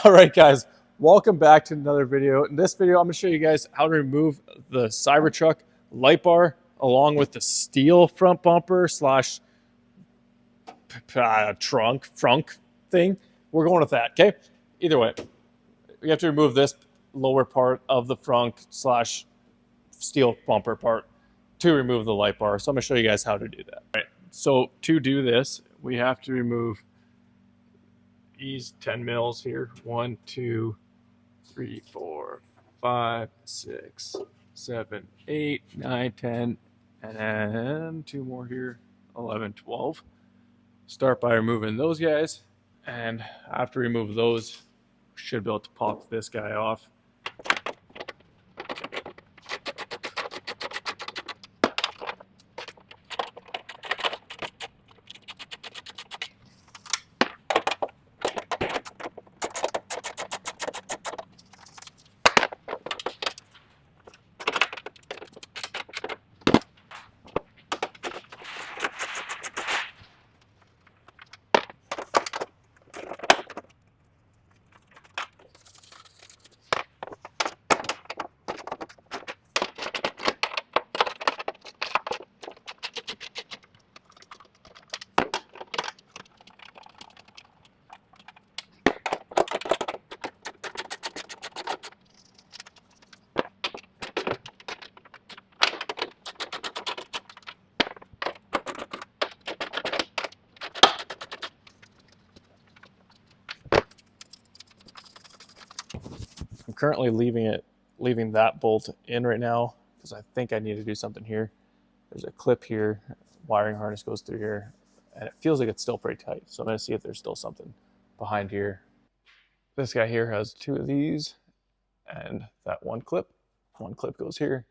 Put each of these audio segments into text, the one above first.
All right, guys, welcome back to another video. In this video, I'm going to show you guys how to remove the Cybertruck light bar along with the steel front bumper slash frunk thing. We're going with that, okay? Either way, we have to remove this lower part of the frunk slash steel bumper part to remove the light bar. So I'm going to show you guys how to do that. All right, so to do this, we have to remove these 10 mils here. 1, 2, 3, 4, 5, 6, 7, 8, 9, 10, and then 2 more here, 11, 12. Start by removing those guys, and after remove those, we should be able to pop this guy off. I'm currently leaving that bolt in right now because I think I need to do something here. There's a clip here, wiring harness goes through here, and it feels like it's still pretty tight. So I'm going to see if there's still something behind here. This guy here has 2 of these, and that one clip goes here.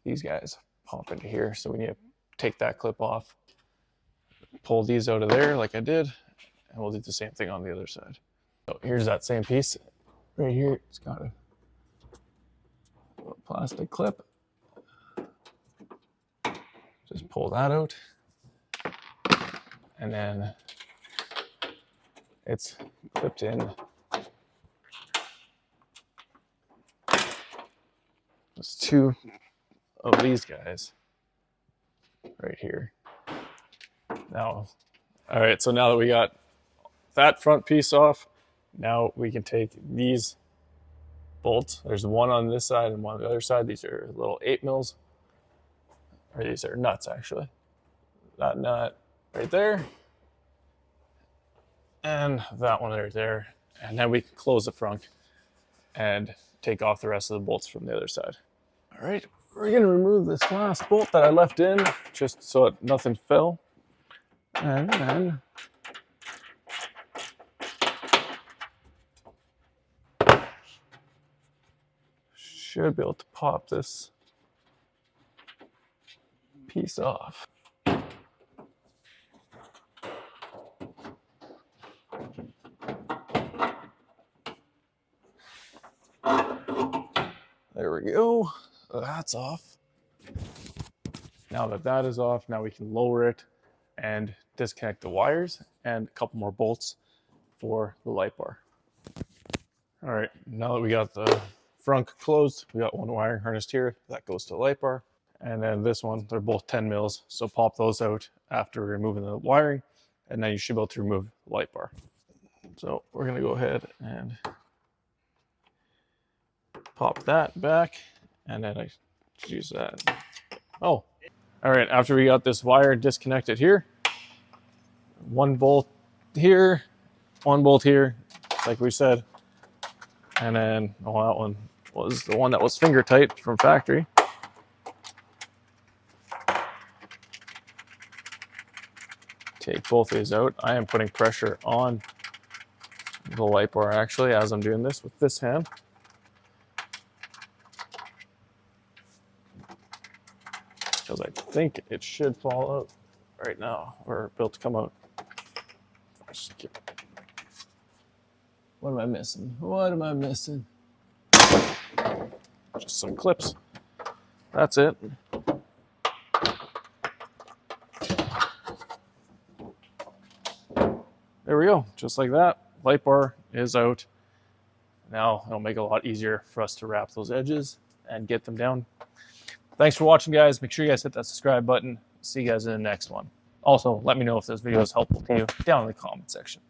These guys pop into here, so we need to take that clip off, pull these out of there like I did, and we'll do the same thing on the other side. So here's that same piece. Right here, it's got a little plastic clip. Just pull that out. And then it's clipped in. There's 2 of these guys right here. Now, all right, so now that we got that front piece off, now we can take these bolts. There's one on this side and one on the other side. These are little 8 mils, or these are nuts actually. That nut right there, and that one right there. And then we can close the frunk and take off the rest of the bolts from the other side. All right, we're gonna remove this last bolt that I left in just so nothing fell. And then should be able to pop this piece off. There we go. That's off. Now that that is off, now we can lower it and disconnect the wires and a couple more bolts for the light bar. All right, now that we got the frunk closed, we got one wiring harness here that goes to the light bar, and then this one, they're both 10 mils, so pop those out after removing the wiring, and then you should be able to remove the light bar. So we're gonna go ahead and pop that back, and then I use that. Oh, all right, after we got this wire disconnected here, 1 bolt here, 1 bolt here, like we said, and then, oh, that one was the one that was finger tight from factory. Take both of these out. I am putting pressure on the light bar actually as I'm doing this with this hand. Because I think it should fall out right now, or built to come out. What am I missing? What am I missing? Just some clips. That's it. There we go, just like that. Light bar is out. Now it'll make it a lot easier for us to wrap those edges and get them down. Thanks for watching, guys. Make sure you guys hit that subscribe button. See you guys in the next one. Also, let me know if this video is helpful to you down in the comment section.